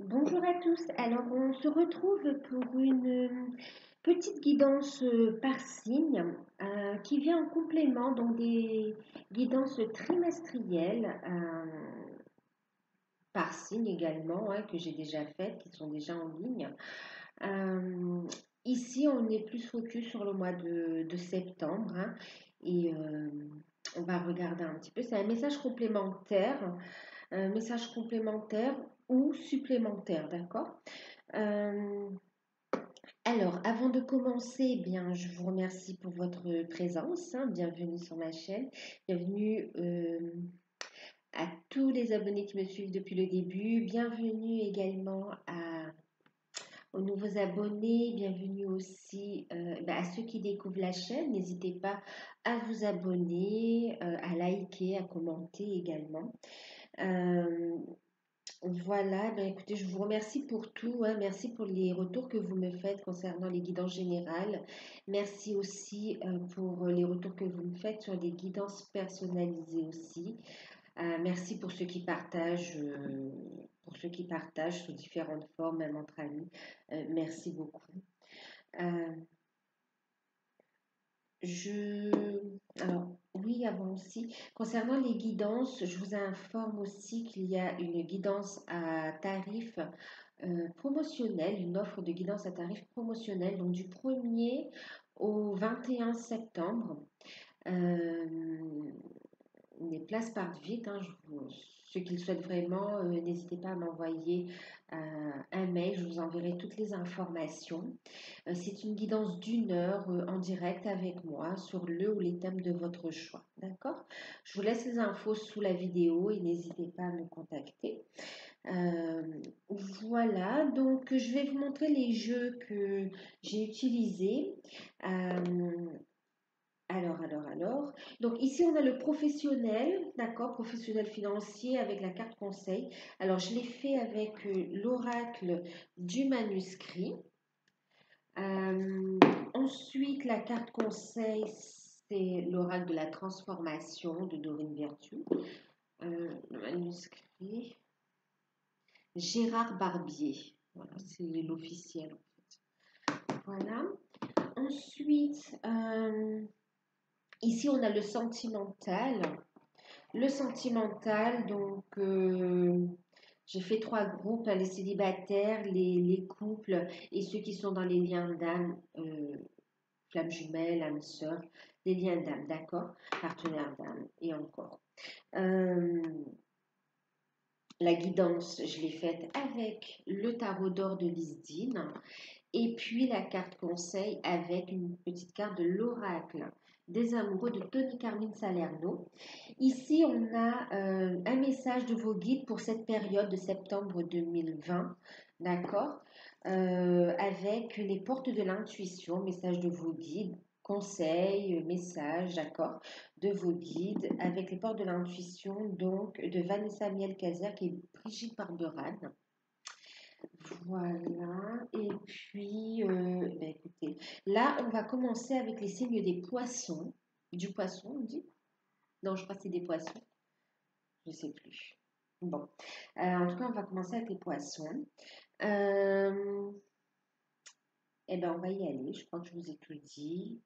Bonjour à tous. Alors, on se retrouve pour une petite guidance par signe qui vient en complément donc des guidances trimestrielles par signe également que j'ai déjà faites, qui sont déjà en ligne. Euh, Ici, on est plus focus sur le mois de septembre et on va regarder un petit peu. C'est un message complémentaire ou supplémentaire, d'accord? Euh, alors, avant de commencer, eh bien, je vous remercie pour votre présence, bienvenue sur ma chaîne. Bienvenue à tous les abonnés qui me suivent depuis le début. Bienvenue également aux nouveaux abonnés. Bienvenue aussi à ceux qui découvrent la chaîne. N'hésitez pas à vous abonner, à liker, à commenter également. Euh, Voilà, ben écoutez, je vous remercie pour tout, merci pour les retours que vous me faites concernant les guidances générales. Merci aussi pour les retours que vous me faites sur des guidances personnalisées aussi. Merci pour ceux qui partagent sous différentes formes, même entre amis. Merci beaucoup. Euh, je... Alors, oui, avant aussi, concernant les guidances, je vous informe aussi qu'il y a une guidance à tarif promotionnel, une offre de guidance à tarif promotionnel, donc du 1er au 21 septembre. Euh, les places partent vite. Ceux qui le souhaitent vraiment, n'hésitez pas à m'envoyer un mail. Je vous enverrai toutes les informations. C'est une guidance d'1 heure en direct avec moi sur le ou les thèmes de votre choix. D'accord? Je vous laisse les infos sous la vidéo et n'hésitez pas à me contacter. Euh, voilà, donc je vais vous montrer les jeux que j'ai utilisés. Euh, alors. Donc ici, on a le professionnel, d'accord, professionnel financier avec la carte conseil. Alors, je l'ai fait avec l'oracle du manuscrit. Euh, Ensuite, la carte conseil, c'est l'oracle de la transformation de Dorine Vertu. Le manuscrit, Gérard Barbier. Voilà, c'est l'officiel. Voilà. Ensuite, ici, on a le sentimental. Le sentimental, donc, j'ai fait 3 groupes, les célibataires, les couples et ceux qui sont dans les liens d'âme, flammes jumelles, âme sœur, les liens d'âme, d'accord? Partenaires d'âme et encore. Euh, la guidance, je l'ai faite avec le tarot d'or de Lisdine. Et puis la carte conseil avec une petite carte de l'oracle des amoureux de Tony Carmine Salerno. Ici, on a un message de vos guides pour cette période de septembre 2020, d'accord, avec les portes de l'intuition, message de vos guides, conseils, messages, d'accord, de vos guides, avec les portes de l'intuition, donc de Vanessa Miel-Cazer qui est Brigitte Barberane. Voilà, et puis, écoutez, là, on va commencer avec les signes des poissons. Du poisson, on dit? Non, je crois que c'est des poissons, je ne sais plus. Bon, en tout cas, on va commencer avec les poissons. Euh, eh bien, on va y aller, je crois que je vous ai tout dit.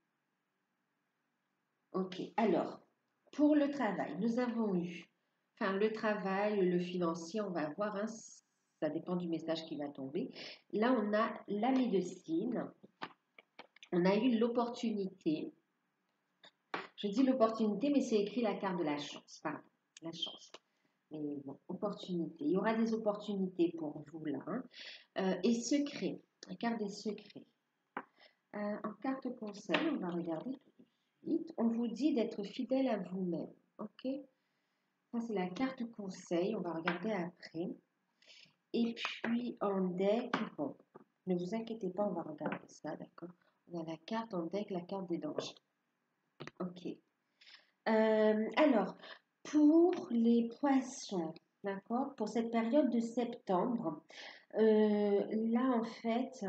Ok, alors, pour le travail, nous avons eu, enfin, le travail, le financier, on va voir, ça dépend du message qui va tomber. Là, on a la médecine. On a eu l'opportunité. Je dis l'opportunité, mais c'est écrit la carte de la chance. Pardon, la chance. Mais bon, opportunité. Il y aura des opportunités pour vous là. Et secret. La carte des secrets. En carte conseil, on va regarder tout de suite. On vous dit d'être fidèle à vous-même. OK? Ça, c'est la carte conseil. On va regarder après. Et puis en deck, bon, ne vous inquiétez pas, on va regarder ça, d'accord? On a la carte en deck, la carte des dangers. OK. Alors, pour les poissons, d'accord, pour cette période de septembre, là en fait,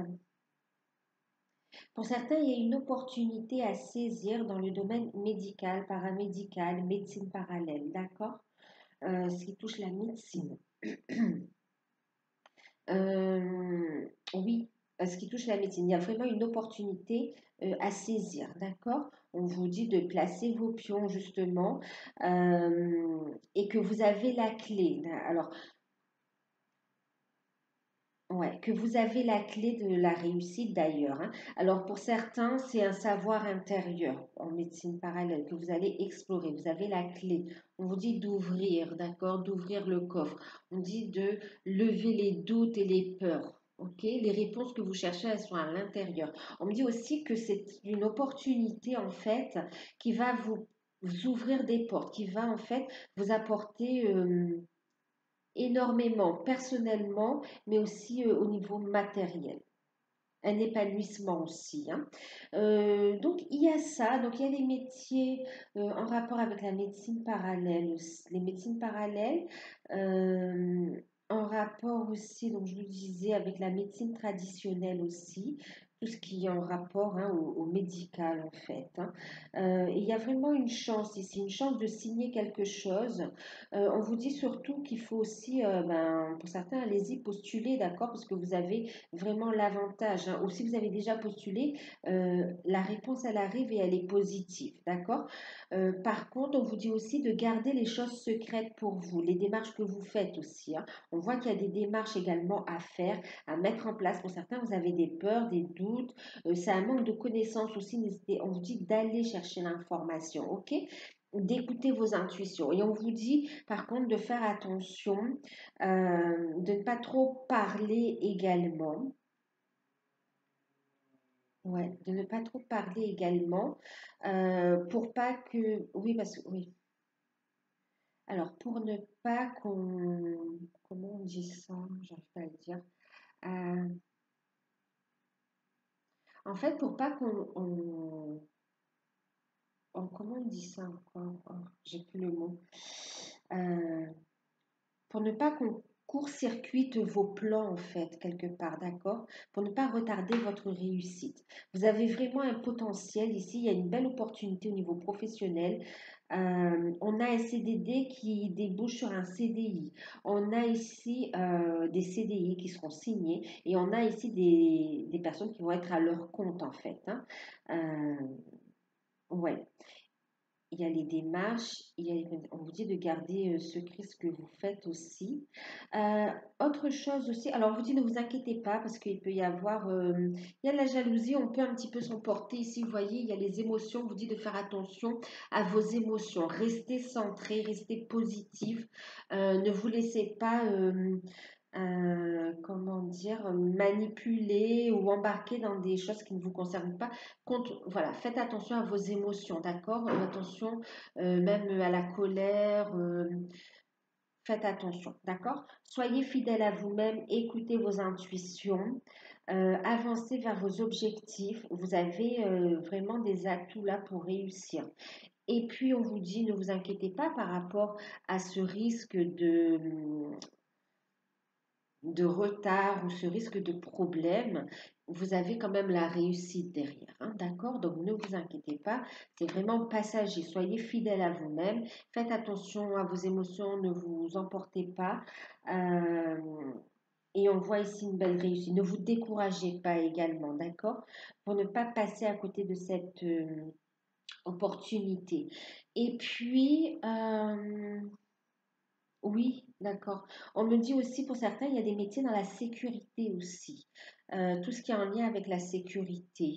pour certains, il y a une opportunité à saisir dans le domaine médical, paramédical, médecine parallèle, d'accord, ce qui touche la médecine. Oui, ce qui touche la médecine, il y a vraiment une opportunité à saisir, d'accord? On vous dit de placer vos pions justement et que vous avez la clé. Alors, ouais, que vous avez la clé de la réussite d'ailleurs, hein. Alors pour certains, c'est un savoir intérieur en médecine parallèle que vous allez explorer. Vous avez la clé. On vous dit d'ouvrir, d'accord, d'ouvrir le coffre. On dit de lever les doutes et les peurs. Ok, les réponses que vous cherchez, elles sont à l'intérieur. On me dit aussi que c'est une opportunité en fait qui va vous ouvrir des portes, qui va en fait vous apporter énormément personnellement, mais aussi au niveau matériel. Un épanouissement aussi, hein. Donc il y a ça, donc il y a les métiers en rapport avec la médecine parallèle, les médecines parallèles, euh, en rapport aussi, donc je vous disais, avec la médecine traditionnelle aussi, tout ce qui est en rapport hein, au médical en fait, hein. Et il y a vraiment une chance ici, une chance de signer quelque chose. On vous dit surtout qu'il faut aussi, pour certains, allez-y postuler, d'accord, parce que vous avez vraiment l'avantage, hein. Ou si vous avez déjà postulé, la réponse, elle arrive et elle est positive, d'accord? Par contre, on vous dit aussi de garder les choses secrètes pour vous, les démarches que vous faites aussi, hein. On voit qu'il y a des démarches également à faire, à mettre en place. Pour certains, vous avez des peurs, des doutes, c'est un manque de connaissances aussi. On vous dit d'aller chercher l'information, ok? D'écouter vos intuitions. Et on vous dit, par contre, de faire attention, de ne pas trop parler également. Ouais, de ne pas trop parler également, pour pas que... Oui, parce que... Oui. Alors, pour ne pas qu'on... Comment on dit ça? J'arrive pas à le dire. Euh, En fait, pour pas comment on dit ça encore? Oh, j'ai plus le mot. Euh, pour ne pas qu'on court-circuite vos plans, en fait, quelque part, d'accord? Pour ne pas retarder votre réussite. Vous avez vraiment un potentiel ici, il y a une belle opportunité au niveau professionnel. On a un CDD qui débouche sur un CDI. On a ici des CDI qui seront signés et on a ici des personnes qui vont être à leur compte, en fait, hein. Ouais. Il y a les démarches, on vous dit de garder secret ce que vous faites aussi. Euh, Autre chose aussi, alors on vous dit ne vous inquiétez pas parce qu'il peut y avoir, il y a la jalousie, on peut un petit peu s'emporter ici, vous voyez, il y a les émotions, on vous dit de faire attention à vos émotions, restez centré, restez positif, ne vous laissez pas comment dire, manipuler ou embarquer dans des choses qui ne vous concernent pas. Voilà, faites attention à vos émotions, d'accord? Attention même à la colère. Faites attention, d'accord? Soyez fidèle à vous-même, écoutez vos intuitions, avancez vers vos objectifs. Vous avez vraiment des atouts là pour réussir. Et puis, on vous dit, ne vous inquiétez pas par rapport à ce risque de retard ou ce risque de problème, vous avez quand même la réussite derrière, hein, d'accord? Donc ne vous inquiétez pas, c'est vraiment passager. Soyez fidèle à vous-même, faites attention à vos émotions, ne vous emportez pas. Euh, et on voit ici une belle réussite. Ne vous découragez pas également, d'accord? Pour ne pas passer à côté de cette opportunité. Et puis, oui, d'accord. On me dit aussi pour certains, il y a des métiers dans la sécurité aussi. Tout ce qui est en lien avec la sécurité.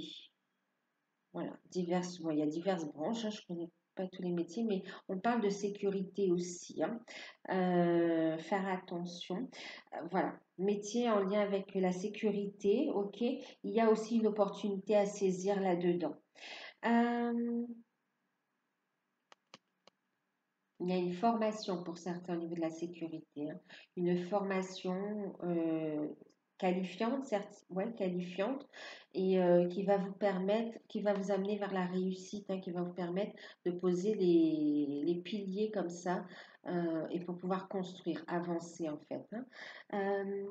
Voilà, bon, il y a diverses branches, hein, je ne connais pas tous les métiers, mais on parle de sécurité aussi, hein. Faire attention. Voilà, métier en lien avec la sécurité, ok. Il y a aussi une opportunité à saisir là-dedans. Euh, Il y a une formation pour certains au niveau de la sécurité, hein. Une formation qualifiante, certes, ouais, qualifiante, et qui va vous permettre, qui va vous amener vers la réussite, hein, qui va vous permettre de poser les piliers comme ça, et pour pouvoir construire, avancer en fait, hein. Euh,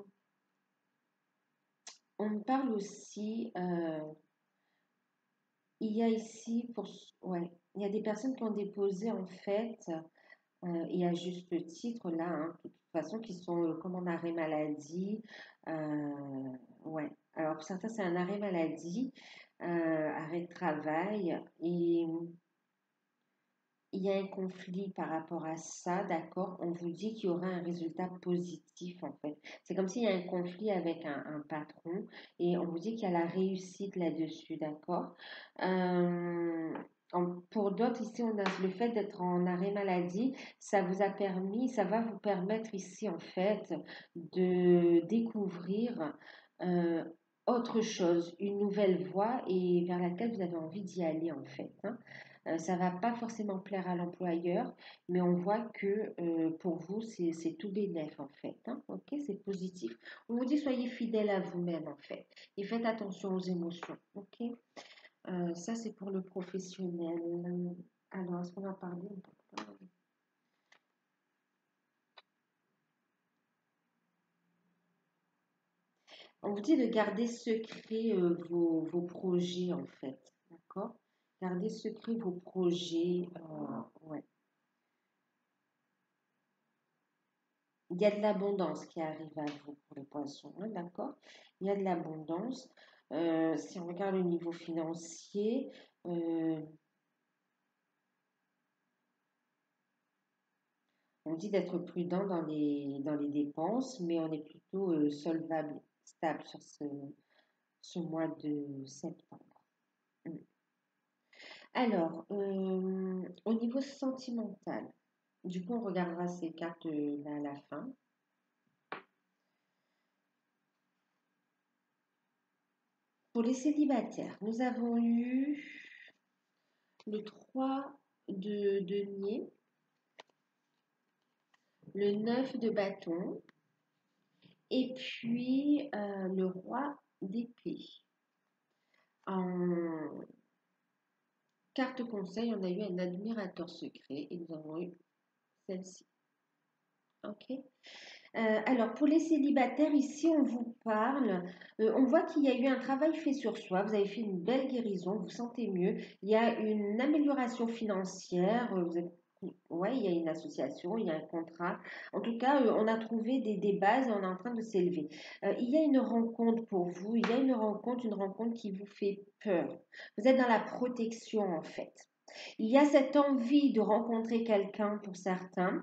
on me parle aussi, il y a ici, ouais, il y a des personnes qui ont déposé en fait et à juste titre, là, hein, façon qui sont comme en arrêt maladie. Ouais. Alors pour certains, c'est un arrêt maladie, arrêt de travail. Et il y a un conflit par rapport à ça, d'accord? On vous dit qu'il y aura un résultat positif en fait. C'est comme s'il y a un conflit avec un patron et on vous dit qu'il y a la réussite là-dessus, d'accord? Euh, pour d'autres, ici, on a le fait d'être en arrêt maladie, ça vous a permis, ça va vous permettre ici en fait de découvrir euh, autre chose, une nouvelle voie et vers laquelle vous avez envie d'y aller en fait, hein. Ça va pas forcément plaire à l'employeur, mais on voit que pour vous, c'est tout bénef en fait, hein. Ok, c'est positif. On vous dit soyez fidèle à vous-même en fait et faites attention aux émotions. Ok. Ça, c'est pour le professionnel. Alors, est-ce qu'on va parler? On vous dit de garder secret vos projets en fait. D'accord? Gardez secret vos projets. Ouais. Il y a de l'abondance qui arrive à vous pour les poissons, hein, d'accord? Il y a de l'abondance. Si on regarde le niveau financier, euh, on dit d'être prudent dans les dépenses, mais on est plutôt solvable, stable sur ce mois de septembre. Mm. Alors, au niveau sentimental, du coup, on regardera ces cartes là à la fin. Pour les célibataires, nous avons eu le 3 de denier, le 9 de bâton et puis le roi d'épée. En carte conseil, on a eu un admirateur secret et nous avons eu celle-ci. Ok. Alors, pour les célibataires, ici, on vous parle, on voit qu'il y a eu un travail fait sur soi, vous avez fait une belle guérison, vous vous sentez mieux, il y a une amélioration financière, ouais, il y a une association, il y a un contrat. En tout cas, on a trouvé des bases et on est en train de s'élever. Il y a une rencontre pour vous, il y a une rencontre qui vous fait peur. Vous êtes dans la protection, en fait. Il y a cette envie de rencontrer quelqu'un pour certains.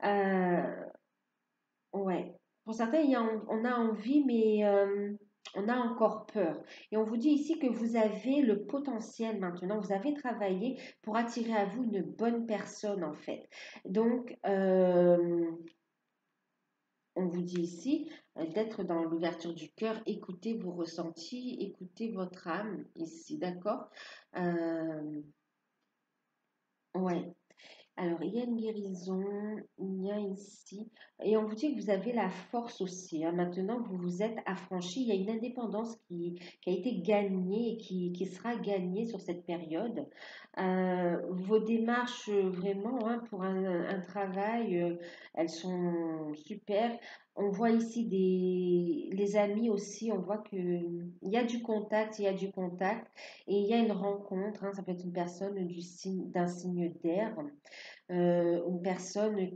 Euh, Ouais. Pour certains, on a envie, mais on a encore peur. Et on vous dit ici que vous avez le potentiel maintenant, vous avez travaillé pour attirer à vous une bonne personne, en fait. Donc, on vous dit ici d'être dans l'ouverture du cœur, écoutez vos ressentis, écoutez votre âme ici, d'accord? Euh, ouais. Alors, il y a une guérison, il y a ici, et on vous dit que vous avez la force aussi, hein. Maintenant, vous vous êtes affranchi, il y a une indépendance qui a été gagnée et qui sera gagnée sur cette période. Vos démarches, vraiment, hein, pour un travail, elles sont super. On voit ici les amis aussi, on voit qu'il y a du contact, il y a du contact, et il y a une rencontre, hein, ça peut être une personne d'un signe d'air, une personne euh,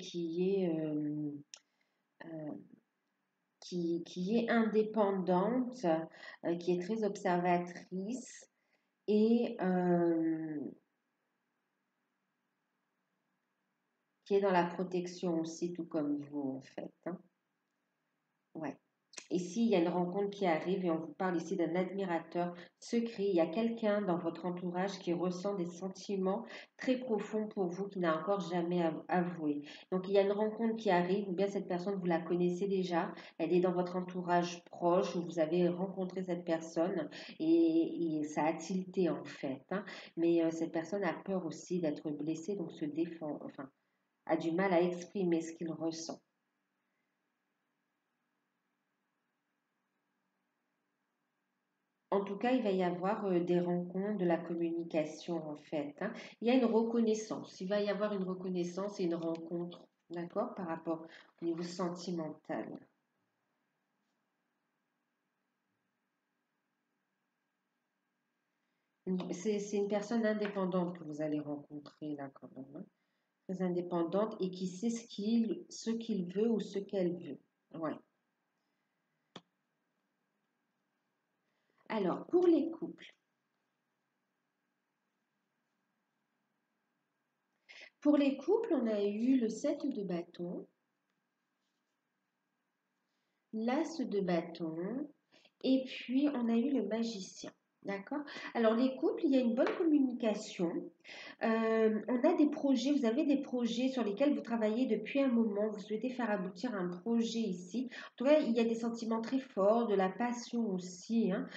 qui est indépendante, qui est très observatrice et qui est dans la protection aussi, tout comme vous en fait, hein. Ouais. Ici, il y a une rencontre qui arrive et on vous parle ici d'un admirateur secret. Il y a quelqu'un dans votre entourage qui ressent des sentiments très profonds pour vous, qui n'a encore jamais avoué. Donc, il y a une rencontre qui arrive, ou bien cette personne, vous la connaissez déjà, elle est dans votre entourage proche, ou vous avez rencontré cette personne et ça a tilté en fait, hein. Mais cette personne a peur aussi d'être blessée, donc se défend, enfin, a du mal à exprimer ce qu'il ressent. En tout cas, il va y avoir des rencontres, de la communication en fait, hein. Il y a une reconnaissance. Il va y avoir une reconnaissance et une rencontre, d'accord, par rapport au niveau sentimental. C'est une personne indépendante que vous allez rencontrer là quand même, hein. très indépendante et qui sait ce qu'il veut ou ce qu'elle veut. Ouais. Alors, pour les couples. Pour les couples, on a eu le 7 de bâton, l'as de bâton, et puis on a eu le magicien. D'accord? Alors les couples, il y a une bonne communication. On a des projets, vous avez des projets sur lesquels vous travaillez depuis un moment, vous souhaitez faire aboutir un projet ici. En tout cas, il y a des sentiments très forts, de la passion aussi hein,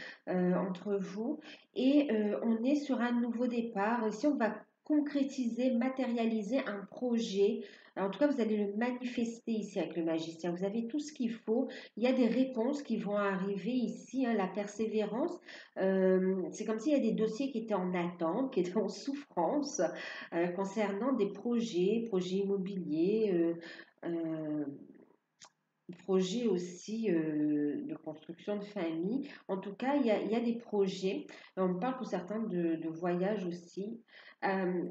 entre vous. Et on est sur un nouveau départ. Ici, on va concrétiser, matérialiser un projet. Alors, en tout cas, vous allez le manifester ici avec le magicien. Vous avez tout ce qu'il faut. Il y a des réponses qui vont arriver ici, hein, la persévérance. C'est comme s'il y a des dossiers qui étaient en attente, qui étaient en souffrance concernant des projets immobiliers, euh, projets aussi de construction de famille. En tout cas, il y a des projets. On parle pour certains de voyage aussi. Euh,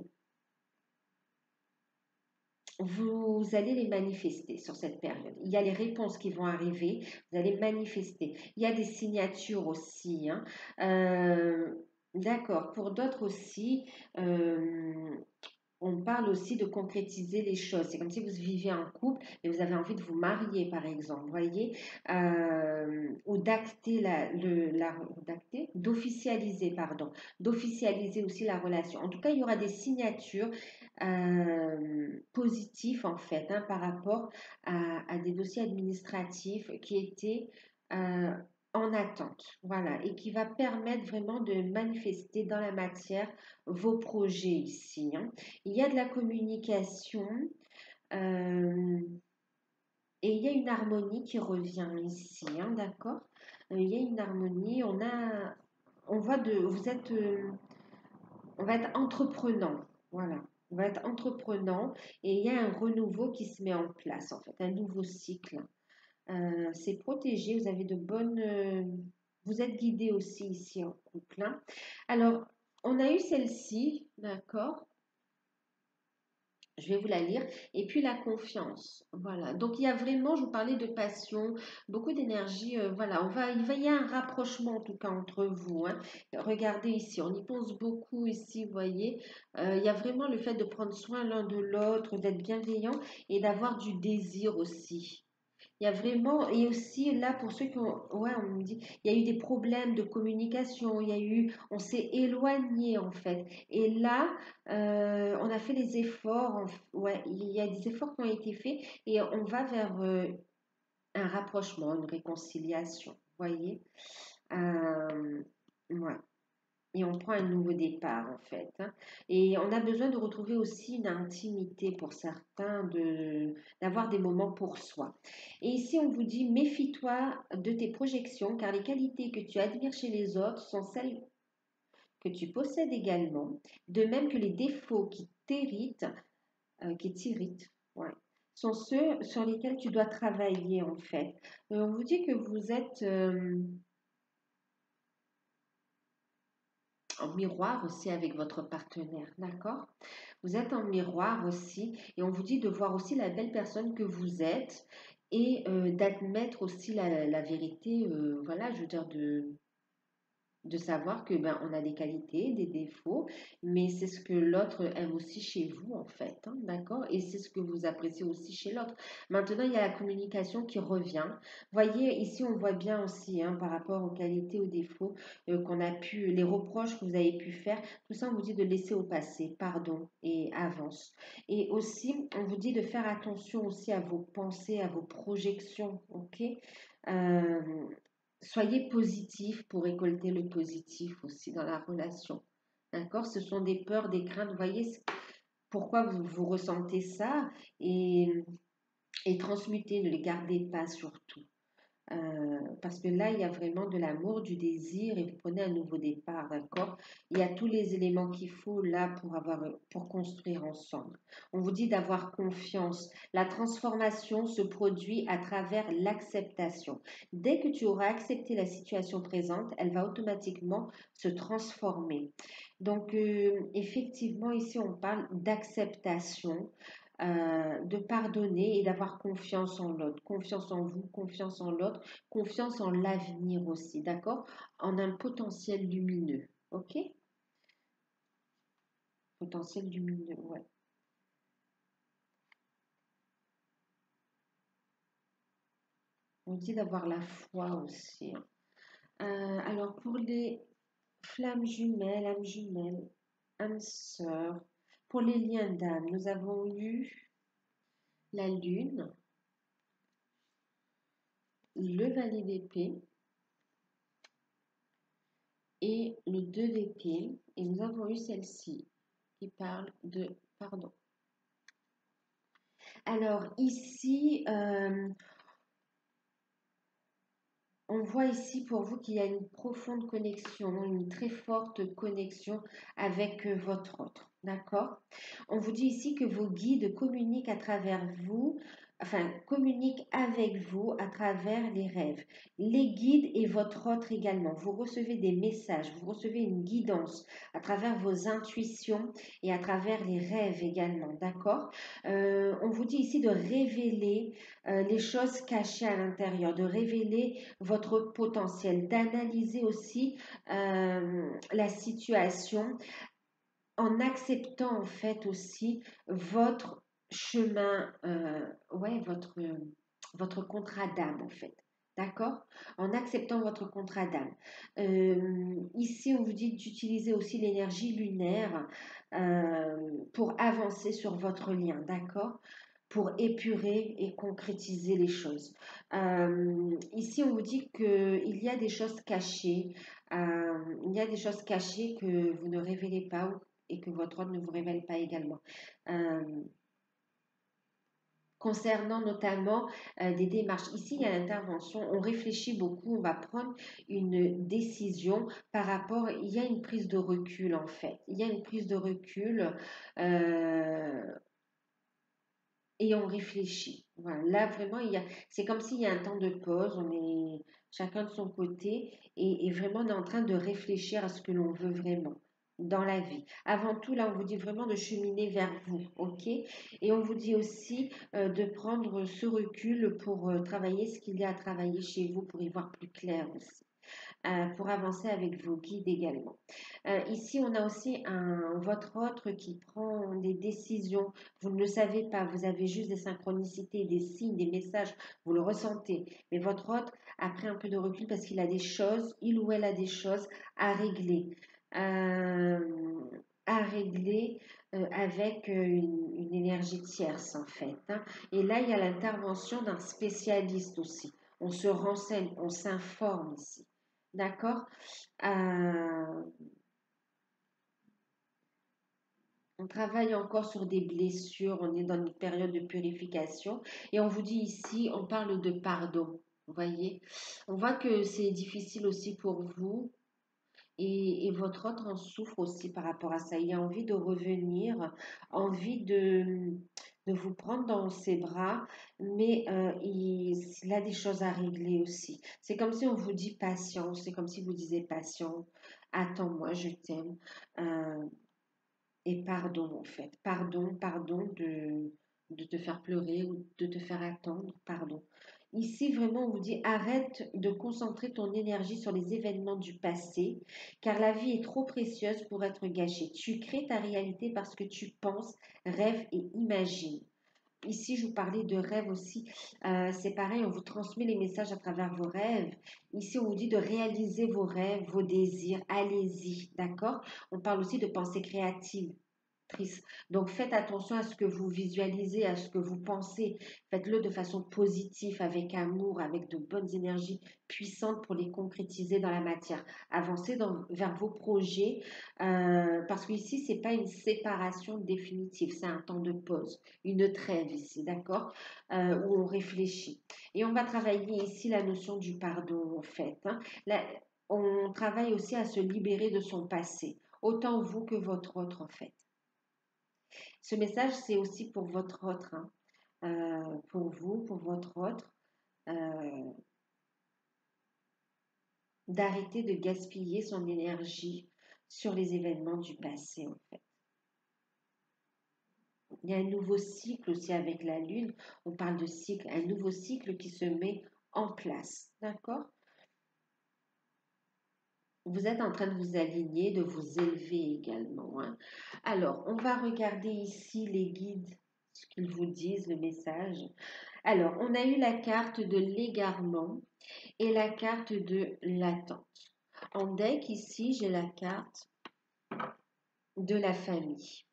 vous allez les manifester sur cette période. Il y a les réponses qui vont arriver, vous allez manifester. Il y a des signatures aussi. Hein. Euh, d'accord. Pour d'autres aussi, on parle aussi de concrétiser les choses. C'est comme si vous viviez en couple et vous avez envie de vous marier, par exemple, voyez, ou d'acter d'officialiser, pardon, d'officialiser aussi la relation. En tout cas, il y aura des signatures positives en fait, hein, par rapport à des dossiers administratifs qui étaient euh, en attente, voilà, et qui va permettre vraiment de manifester dans la matière vos projets ici. Hein. Il y a de la communication euh, et il y a une harmonie qui revient ici, hein, d'accord? Il y a une harmonie, on voit on va être entreprenant, voilà. On va être entreprenant et il y a un renouveau qui se met en place, en fait, un nouveau cycle. C'est protégé, vous avez de bonnes... vous êtes guidé aussi ici en couple. Hein. Alors, on a eu celle-ci, d'accord? Je vais vous la lire. Et puis la confiance. Voilà. Donc il y a vraiment, je vous parlais de passion, beaucoup d'énergie. Voilà, il va y avoir un rapprochement en tout cas entre vous. Hein. Regardez ici, on y pense beaucoup ici, vous voyez. Il y a vraiment le fait de prendre soin l'un de l'autre, d'être bienveillant et d'avoir du désir aussi. Il y a vraiment, et aussi là pour ceux qui ont, ouais, on me dit, il y a eu des problèmes de communication, on s'est éloigné en fait. Et là, on a fait des efforts, ouais, il y a des efforts qui ont été faits et on va vers un rapprochement, une réconciliation, vous voyez. Ouais et on prend un nouveau départ en fait. Hein. Et on a besoin de retrouver aussi une intimité pour certains, d'avoir des moments pour soi. Et ici, on vous dit, méfie-toi de tes projections, car les qualités que tu admires chez les autres sont celles que tu possèdes également, de même que les défauts qui t'irritent, ouais, sont ceux sur lesquels tu dois travailler en fait. On vous dit que vous êtes... en miroir aussi avec votre partenaire, d'accord? Vous êtes en miroir aussi et on vous dit de voir aussi la belle personne que vous êtes et d'admettre aussi la vérité, voilà, je veux dire de savoir que ben on a des qualités, des défauts, mais c'est ce que l'autre aime aussi chez vous en fait, hein, d'accord? Et c'est ce que vous appréciez aussi chez l'autre. Maintenant, il y a la communication qui revient. Voyez, ici on voit bien aussi hein, par rapport aux qualités, aux défauts qu'on a pu, les reproches que vous avez pu faire, tout ça on vous dit de laisser au passé, pardon et avance. Et aussi, on vous dit de faire attention aussi à vos pensées, à vos projections, ok? Euh, Soyez positif pour récolter le positif aussi dans la relation. D'accord? Ce sont des peurs, des craintes. Vous voyez pourquoi vous ressentez ça et transmutez, ne les gardez pas surtout. Parce que là, il y a vraiment de l'amour, du désir et vous prenez un nouveau départ, d'accord? Il y a tous les éléments qu'il faut là pour construire ensemble. On vous dit d'avoir confiance. La transformation se produit à travers l'acceptation. Dès que tu auras accepté la situation présente, elle va automatiquement se transformer. Donc, effectivement, ici, on parle d'acceptation, de pardonner et d'avoir confiance en l'autre, confiance en vous, confiance en l'autre, confiance en l'avenir aussi, d'accord? En un potentiel lumineux, ok? Potentiel lumineux, ouais. On dit d'avoir la foi aussi, hein. Alors, pour les flammes jumelles, âmes sœurs, pour les liens d'âme, nous avons eu la lune, le valet d'épée et le 2 d'épée. Et nous avons eu celle-ci qui parle de pardon. Alors ici, on voit ici pour vous qu'il y a une profonde connexion, une très forte connexion avec votre autre. D'accord? On vous dit ici que vos guides communiquent à travers vous, enfin, communiquent avec vous à travers les rêves. Les guides et votre autre également. Vous recevez des messages, vous recevez une guidance à travers vos intuitions et à travers les rêves également. D'accord? On vous dit ici de révéler les choses cachées à l'intérieur, de révéler votre potentiel, d'analyser aussi la situation en acceptant en fait aussi votre chemin, ouais, votre contrat d'âme en fait. D'accord? En acceptant votre contrat d'âme. Ici, on vous dit d'utiliser aussi l'énergie lunaire pour avancer sur votre lien. D'accord? Pour épurer et concrétiser les choses. Ici, on vous dit qu'il y a des choses cachées, il y a des choses cachées que vous ne révélez pas et que votre homme ne vous révèle pas également. Euh, Concernant notamment des démarches. Ici, il y a l'intervention, on réfléchit beaucoup, on va prendre une décision par rapport, il y a une prise de recul en fait. Il y a une prise de recul. Et on réfléchit. Voilà. Là, vraiment, c'est comme s'il y a un temps de pause, on est chacun de son côté et vraiment on est en train de réfléchir à ce que l'on veut vraiment dans la vie. Avant tout, là, on vous dit vraiment de cheminer vers vous, ok? Et on vous dit aussi de prendre ce recul pour travailler ce qu'il y a à travailler chez vous, pour y voir plus clair aussi. Pour avancer avec vos guides également. Ici, on a aussi votre autre qui prend des décisions. Vous ne le savez pas, vous avez juste des synchronicités, des signes, des messages, vous le ressentez. Mais votre autre a pris un peu de recul parce qu'il a des choses, il ou elle a des choses à régler. Euh, à régler avec une énergie tierce en fait, hein. Et là, il y a l'intervention d'un spécialiste aussi. On se renseigne, on s'informe ici. D'accord? Euh, on travaille encore sur des blessures, on est dans une période de purification et on vous dit ici, on parle de pardon. Vous voyez? On voit que c'est difficile aussi pour vous et votre autre en souffre aussi par rapport à ça. Il a envie de revenir, envie de vous prendre dans ses bras, mais il a des choses à régler aussi. C'est comme si on vous dit patience, c'est comme si vous disiez patience, attends-moi, je t'aime. Euh, et pardon, en fait. Pardon de te faire pleurer ou de te faire attendre. Pardon. Ici, vraiment, on vous dit arrête de concentrer ton énergie sur les événements du passé, car la vie est trop précieuse pour être gâchée. Tu crées ta réalité parce que tu penses, rêves et imagines. Ici, je vous parlais de rêves aussi. C'est pareil, on vous transmet les messages à travers vos rêves. Ici, on vous dit de réaliser vos rêves, vos désirs. Allez-y, d'accord? On parle aussi de pensée créative. Donc, faites attention à ce que vous visualisez, à ce que vous pensez. Faites-le de façon positive, avec amour, avec de bonnes énergies puissantes pour les concrétiser dans la matière. Avancez vers vos projets parce qu'ici, ce n'est pas une séparation définitive, c'est un temps de pause, une trêve ici, d'accord où on réfléchit. Et on va travailler ici la notion du pardon, en fait. Hein. On travaille aussi à se libérer de son passé, autant vous que votre autre, en fait. Ce message, c'est aussi pour votre autre, hein. Pour vous, pour votre autre, euh, d'arrêter de gaspiller son énergie sur les événements du passé, en fait. Il y a un nouveau cycle aussi avec la Lune. On parle de cycle, un nouveau cycle qui se met en place. D'accord? Vous êtes en train de vous aligner, de vous élever également. Hein. Alors, on va regarder ici les guides, ce qu'ils vous disent, le message. Alors, on a eu la carte de l'égarement et la carte de l'attente. En deck, ici, j'ai la carte de la famille.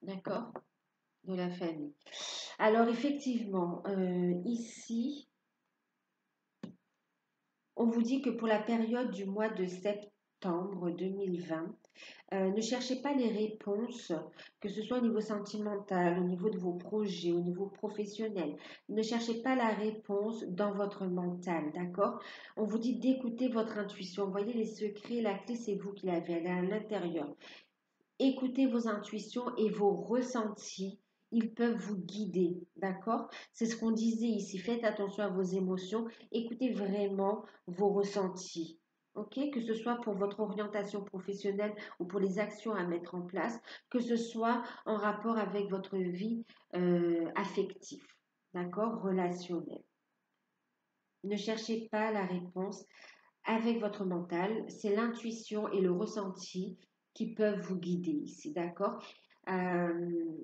D'accord? De la famille. Alors, effectivement, ici, on vous dit que pour la période du mois de septembre 2020, ne cherchez pas les réponses, que ce soit au niveau sentimental, au niveau de vos projets, au niveau professionnel. Ne cherchez pas la réponse dans votre mental, d'accord? On vous dit d'écouter votre intuition. Vous voyez les secrets, la clé, c'est vous qui l'avez, elle est à l'intérieur. Écoutez vos intuitions et vos ressentis. Ils peuvent vous guider, d'accord? C'est ce qu'on disait ici. Faites attention à vos émotions. Écoutez vraiment vos ressentis. OK? Que ce soit pour votre orientation professionnelle ou pour les actions à mettre en place, que ce soit en rapport avec votre vie affective, d'accord? Relationnelle. Ne cherchez pas la réponse avec votre mental. C'est l'intuition et le ressenti qui peuvent vous guider ici, d'accord? Euh,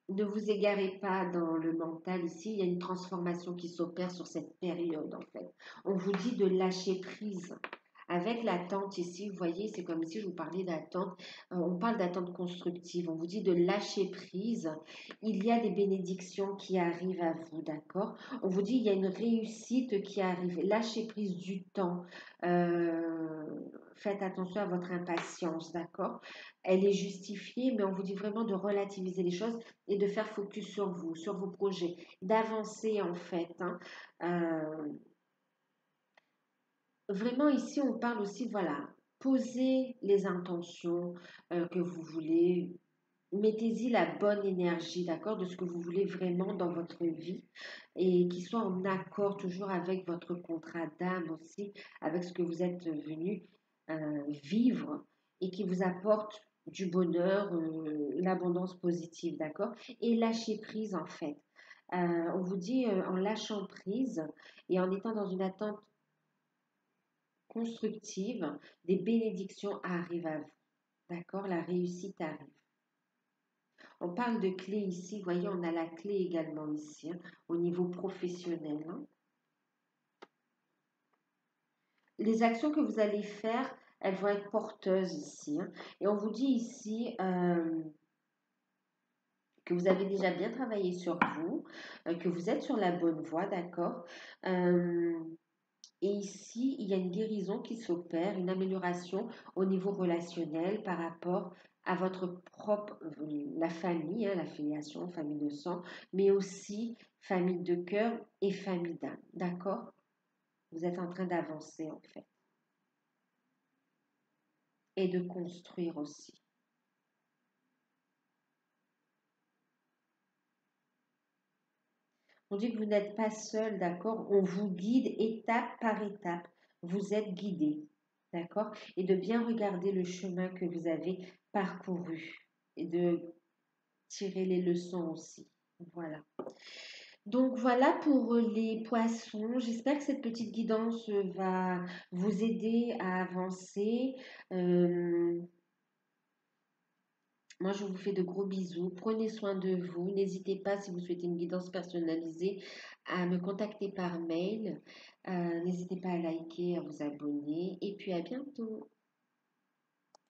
Ne vous égarez pas dans le mental ici, il y a une transformation qui s'opère sur cette période en fait. On vous dit de lâcher prise. Avec l'attente ici, vous voyez, c'est comme si je vous parlais d'attente. On parle d'attente constructive. On vous dit de lâcher prise. Il y a des bénédictions qui arrivent à vous, d'accord? On vous dit il y a une réussite qui arrive. Lâchez prise du temps. Euh, Faites attention à votre impatience, d'accord? Elle est justifiée, mais on vous dit vraiment de relativiser les choses et de faire focus sur vous, sur vos projets, d'avancer en fait. Hein. Euh, Vraiment ici, on parle aussi, voilà, posez les intentions que vous voulez, mettez-y la bonne énergie, d'accord, de ce que vous voulez vraiment dans votre vie et qui soit en accord toujours avec votre contrat d'âme aussi, avec ce que vous êtes venu vivre et qui vous apporte du bonheur, l'abondance positive, d'accord, et lâcher prise en fait. On vous dit en lâchant prise et en étant dans une attente constructive, des bénédictions arrivent à vous. D'accord? La réussite arrive. On parle de clé ici. Vous voyez, on a la clé également ici, hein, au niveau professionnel. Hein. Les actions que vous allez faire, elles vont être porteuses ici. Hein. Et on vous dit ici que vous avez déjà bien travaillé sur vous, que vous êtes sur la bonne voie, d'accord? Et ici, il y a une guérison qui s'opère, une amélioration au niveau relationnel par rapport à votre propre, la famille, hein, la filiation, famille de sang, mais aussi famille de cœur et famille d'âme. D'accord? Vous êtes en train d'avancer en fait et de construire aussi. On dit que vous n'êtes pas seul, d'accord? On vous guide étape par étape. Vous êtes guidé, d'accord? Et de bien regarder le chemin que vous avez parcouru et de tirer les leçons aussi. Voilà. Donc voilà pour les poissons. J'espère que cette petite guidance va vous aider à avancer. Euh, Moi, je vous fais de gros bisous. Prenez soin de vous. N'hésitez pas, si vous souhaitez une guidance personnalisée, à me contacter par mail. N'hésitez pas à liker, à vous abonner. Et puis à bientôt.